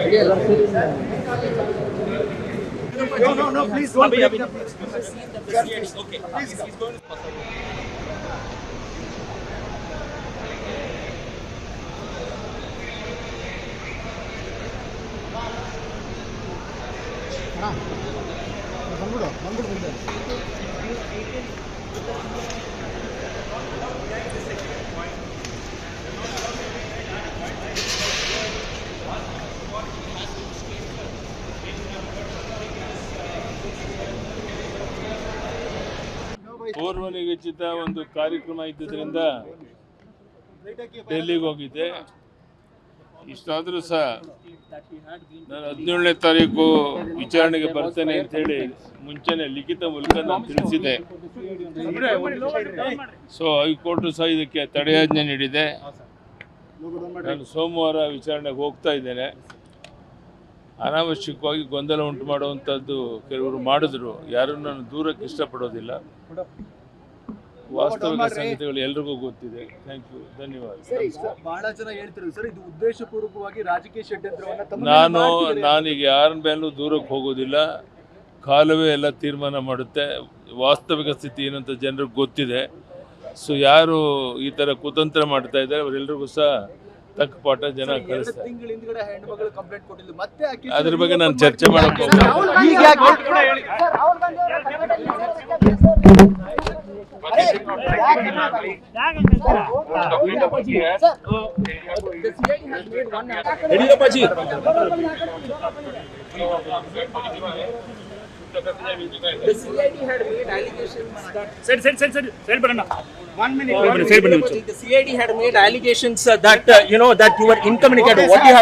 No, please don't. Okay. He's going to pass away. ಪೂರ್ವ ನಿಗದಿತ ಒಂದು ಕಾರ್ಯಕ್ರಮ ಇದ್ದಿದ್ದರಿಂದ ಡೆಲ್ಲಿಗೆ ಹೋಗಿದ್ದೆ. ಇಷ್ಟಾದರೂ ಸಹ ನಾನು 17ನೇ ತಾರೀಕು ವಿಚಾರಣೆಗೆ ಬರ್ತೇನೆ ಅಂತೇಳಿ ಮುಂಚೆನೆ ಲಿಖಿತ ಮೂಲಕ ನಾನು ತಿಳಿಸಿದೆ. ಸೊ ಹೈಕೋರ್ಟ್ ಸಹ ಇದಕ್ಕೆ ತಡೆಯಾಜ್ಞೆ ನೀಡಿದೆ. ನಾನು ಸೋಮವಾರ ವಿಚಾರಣೆಗೆ ಹೋಗ್ತಾ ಇದ್ದೇನೆ. ಅನಾವಶ್ಯಕವಾಗಿ ಗೊಂದಲ ಉಂಟು ಮಾಡುವಂಥದ್ದು ಕೆಲವರು ಮಾಡಿದ್ರು. ಯಾರನ್ನು ನಾನು ದೂರಕ್ಕೆ ಇಷ್ಟಪಡೋದಿಲ್ಲ. ವಾಸ್ತವಿಕ ಸಂಗತಿಗಳು ಎಲ್ರಿಗೂ ಗೊತ್ತಿದೆ. ಥ್ಯಾಂಕ್ ಯು, ಧನ್ಯವಾದ. ಬಹಳ ಜನ ಹೇಳ್ತಿರೋದು ಸರ್, ಇದು ಉದ್ದೇಶಪೂರ್ವಕವಾಗಿ ರಾಜಕೀಯ ಷಡ್ಯಂತ್ರವನ್ನ ನಾನೀಗ ಯಾರ ಮೇಲೂ ದೂರಕ್ಕೆ ಹೋಗೋದಿಲ್ಲ. ಕಾಲವೇ ಎಲ್ಲ ತೀರ್ಮಾನ ಮಾಡುತ್ತೆ. ವಾಸ್ತವಿಕ ಸ್ಥಿತಿ ಏನಂತ ಜನರಿಗೆ ಗೊತ್ತಿದೆ. ಸೊ ಯಾರು ಈ ಥರ ಕುತಂತ್ರ ಮಾಡ್ತಾ ಇದ್ದಾರೆ ಅವರೆಲ್ಲರಿಗೂ ಸಹ ತಕ್ಕ ಪಾಠ ಜನ ಕಳಿಸ್ತಾರೆ. ಅದ್ರ ಬಗ್ಗೆ ನಾನು ಚರ್ಚೆ ಮಾಡಕ್ಕೆ The CID had made allegations that... One minute. The CID had made allegations that, that you were incommunicated. What do you have